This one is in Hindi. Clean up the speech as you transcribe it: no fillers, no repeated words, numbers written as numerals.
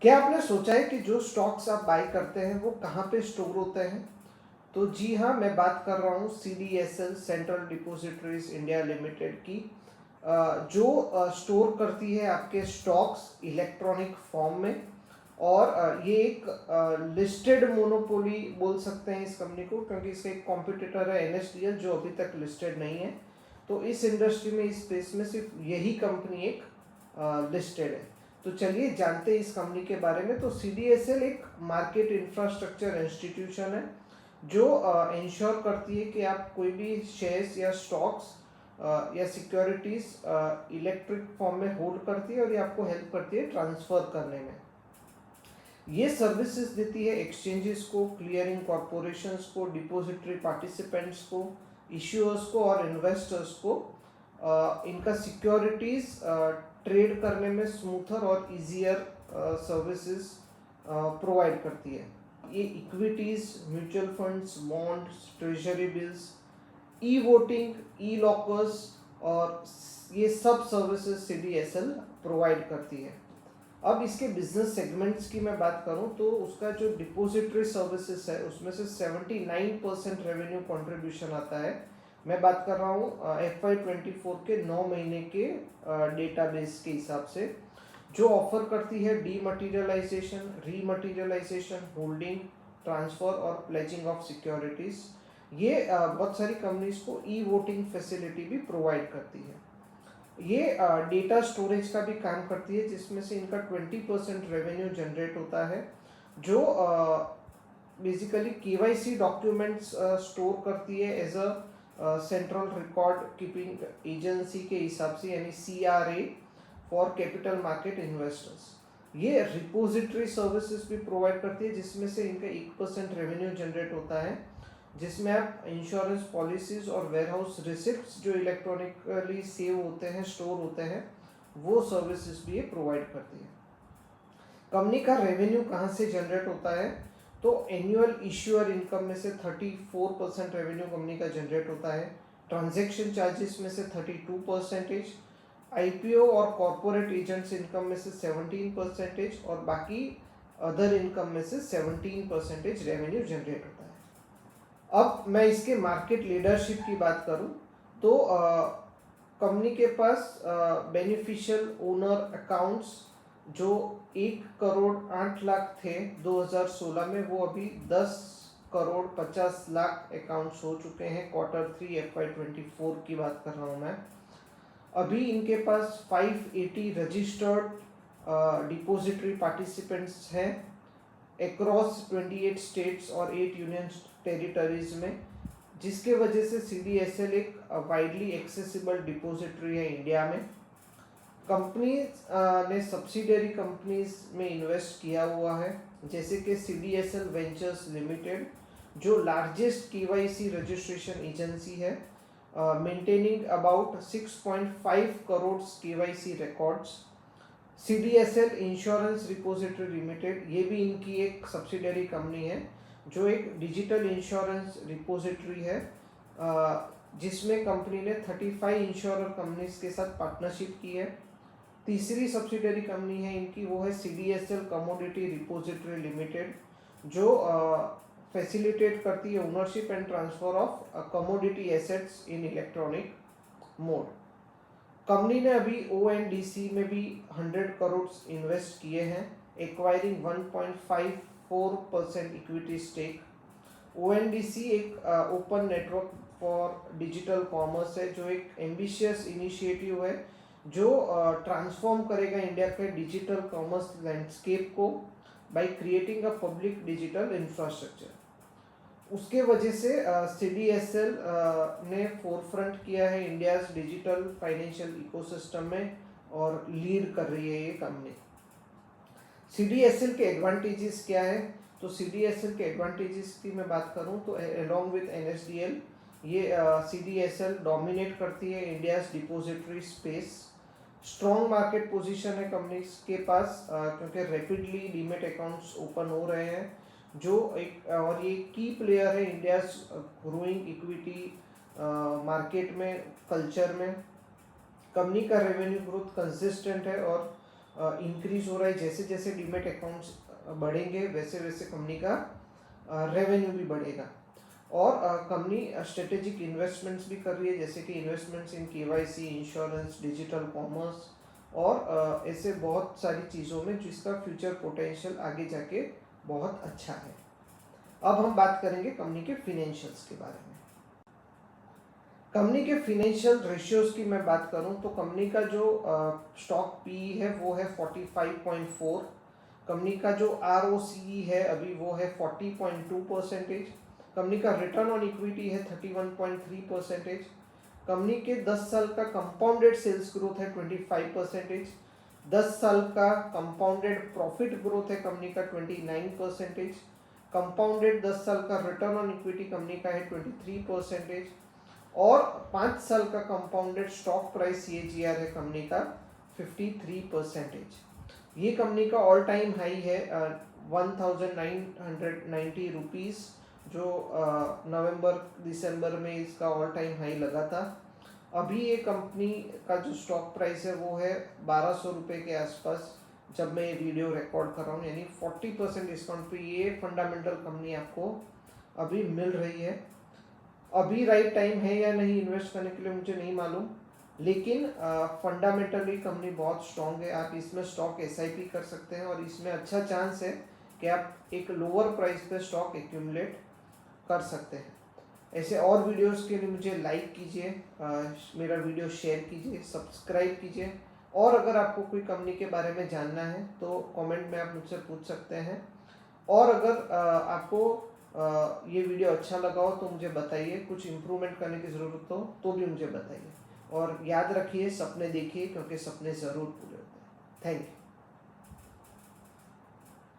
क्या आपने सोचा है कि जो स्टॉक्स आप बाय करते हैं वो कहाँ पे स्टोर होते हैं? तो जी हाँ, मैं बात कर रहा हूँ CDSL central depositories India limited की, जो स्टोर करती है आपके स्टॉक्स इलेक्ट्रॉनिक फॉर्म में। और ये एक लिस्टेड मोनोपोली बोल सकते हैं इस कंपनी को, क्योंकि इसका एक कॉम्पिटिटर है NSDL जो अभी तक लिस्टेड नहीं है। तो इस इंडस्ट्री में, इस स्पेस में सिर्फ यही कंपनी एक लिस्टेड है। तो चलिए जानते हैं इस कंपनी के बारे में। तो CDSL एक मार्केट इंफ्रास्ट्रक्चर इंस्टीट्यूशन है जो इंश्योर करती है कि आप कोई भी शेयर्स या स्टॉक्स या सिक्योरिटीज इलेक्ट्रिक फॉर्म में होल्ड करती है, और ये आपको हेल्प करती है ट्रांसफर करने में। ये सर्विसेज देती है एक्सचेंजेस को, क्लियरिंग कॉरपोरेशंस को, डिपॉजिटरी पार्टिसिपेंट्स को, इश्यूअर्स को और इन्वेस्टर्स को इनका सिक्योरिटीज ट्रेड करने में स्मूथर और इजियर सर्विसेज प्रोवाइड करती है। ये equities, mutual funds, bonds, treasury bills, e voting, e lockers और ये सब सर्विसेज CDSL प्रोवाइड करती है। अब इसके बिजनेस सेगमेंट्स की मैं बात करूं तो उसका जो डिपॉजिटरी सर्विसेज है उसमें से 79% रेवेन्यू कंट्रीब्यूशन आता है। मैं बात कर रहा हूं FY24 के 9 महीने के डेटाबेस के हिसाब से, जो ऑफर करती है डीमटीरियलाइजेशन, रीमटीरियलाइजेशन, होल्डिंग, ट्रांसफर और प्लेजिंग ऑफ सिक्योरिटीज। ये बहुत सारी कंपनीज को ई वोटिंग फैसिलिटी भी प्रोवाइड करती है। ये डेटा स्टोरेज का भी काम करती है, जिसमें से इनका 20% रेवेन्यू जनरेट होता है, जो बेसिकली KYC डॉक्यूमेंट्स स्टोर करती है as a central record keeping agency के हिसाब से, यानी CRA for capital market investors. ये रिपोजिटरी सर्विसेज भी प्रोवाइड करती है, जिसमें से इनका 1% रेवेन्यू जनरेट होता है, जिसमें आप इंश्योरेंस पॉलिसीज और वेयरहाउस रिसिप्ट्स जो इलेक्ट्रॉनिकली सेव होते हैं, स्टोर होते हैं, वो सर्विसेज भी ये प्रोवाइड करती है। कंपनी का रेवेन्यू कहाँ से जनरेट होता है? तो एनुअल इश्यूअर इनकम में से 34% रेवेन्यू कंपनी का जनरेट होता है, ट्रांजैक्शन चार्जेस में से 32%, IPO और कॉर्पोरेट एजेंट्स इनकम में से 17% और बाकी अदर इनकम में से 17% रेवेन्यू जनरेट होता है। अब मैं इसके मार्केट लीडरशिप की बात करूं तो कंपनी के पास बेनिफिशियल ओनर अकाउंट्स जो 1 करोड़ 8 लाख थे 2016 में, वो अभी 10 करोड़ 50 लाख अकाउंट्स हो चुके हैं। Q3 FY24 की बात कर रहा हूँ मैं। अभी इनके पास 580 रजिस्टर्ड डिपॉजिटरी पार्टिसिपेंट्स हैं अक्रॉस 28 स्टेट्स और 8 यूनियन टेरिटरीज में, जिसके वजह से CDSL एक वाइडली एक्सेसिबल डिपॉजिटरी है इंडिया में। कंपनी ने सब्सिडरी कंपनीज में इन्वेस्ट किया हुआ है, जैसे कि CDSL वेंचर्स लिमिटेड, जो लार्जेस्ट KYC रजिस्ट्रेशन एजेंसी है, maintaining about 6.5 crore KYC records. CDSL insurance repository limited, ये भी इनकी एक सब्सिडरी कंपनी है, जो एक डिजिटल इंश्योरेंस रिपोजिटरी है, जिसमें कंपनी ने 35 इंश्योरर कंपनीज के साथ पार्टनरशिप की है। तीसरी सब्सिडरी कंपनी है इनकी, वो है CDSL कमोडिटी रिपोजिटरी लिमिटेड, जो फैसिलिटेट करती है ownership and transfer of commodity assets in electronic mode. Company ने अभी ONDC में भी 100 करोड़ इन्वेस्ट किए हैं, एक्वायरिंग 1.54% इक्विटी स्टेक। ONDC एक open network for digital commerce है, जो एक एम्बिशियस इनिशिएटिव है, जो ट्रांसफॉर्म करेगा इंडिया के डिजिटल कॉमर्स लैंडस्केप को by creating a public digital infrastructure. उसके वजह से CDSL ने फोरफ्रंट किया है इंडियाज डिजिटल फाइनेंशियल इकोसिस्टम में, और लीड कर रही है ये कंपनी। CDSL के एडवांटेजेस क्या है? तो CDSL के एडवांटेजेस की मैं बात करूं तो अलोंग विद NSDL, ये CDSL डोमिनेट करती है India's depository space. Strong market position है कंपनी के पास, क्योंकि रैपिडली डीमेट अकाउंट्स ओपन हो रहे हैं, जो एक और ये की प्लेयर है इंडिया ग्रोइंग इक्विटी मार्केट में, कल्चर में। कंपनी का रेवेन्यू ग्रोथ कंसिस्टेंट है और इंक्रीज हो रहा है। जैसे जैसे डीमेट अकाउंट्स बढ़ेंगे वैसे वैसे कंपनी का रेवेन्यू भी बढ़ेगा। और कंपनी स्ट्रेटेजिक इन्वेस्टमेंट्स भी कर रही है, जैसे कि investments in KYC, insurance, digital commerce और ऐसे बहुत सारी चीज़ों में जिसका फ्यूचर पोटेंशियल आगे जाके बहुत अच्छा है। अब हम बात करेंगे कंपनी के फिनेंशियल्स के बारे में। कंपनी के फिनेंशियल रेशियोज की मैं बात करूं तो कंपनी का जो स्टॉक पी है वो है 45.4। कंपनी का जो ROCE है अभी वो है 40.2%। कंपनी का रिटर्न ऑन इक्विटी है 31.3%। कंपनी के 10 साल का कंपाउंडेड सेल्स ग्रोथ है 25%। 10 साल का कंपाउंडेड प्रॉफिट ग्रोथ है कंपनी का 29%। कंपाउंडेड 10 साल का रिटर्न ऑन इक्विटी कंपनी का है 23%। और 5 साल का कंपाउंडेड स्टॉक प्राइस CAGR है कंपनी का 53%। ये कंपनी का ऑल टाइम हाई है 1990 रुपीज़, जो नवंबर दिसंबर में इसका ऑल टाइम हाई लगा था। अभी ये कंपनी का जो स्टॉक प्राइस है वो है 1200 रुपये के आसपास जब मैं ये वीडियो रिकॉर्ड कर रहा हूँ, यानी 40% डिस्काउंट पे ये फंडामेंटल कंपनी आपको अभी मिल रही है। अभी राइट टाइम है या नहीं इन्वेस्ट करने के लिए मुझे नहीं मालूम, लेकिन फंडामेंटली कंपनी बहुत स्ट्रांग है। आप इसमें स्टॉक SIP कर सकते हैं और इसमें अच्छा चांस है कि आप एक लोअर प्राइस पे स्टॉक एक्यूमुलेट कर सकते हैं। ऐसे और वीडियोस के लिए मुझे लाइक कीजिए, मेरा वीडियो शेयर कीजिए, सब्सक्राइब कीजिए। और अगर आपको कोई कंपनी के बारे में जानना है तो कमेंट में आप मुझसे पूछ सकते हैं। और अगर आपको ये वीडियो अच्छा लगा हो तो मुझे बताइए, कुछ इम्प्रूवमेंट करने की ज़रूरत हो तो भी मुझे बताइए। और याद रखिए, सपने देखिए क्योंकि सपने ज़रूर पूरे होते हैं। Thank you.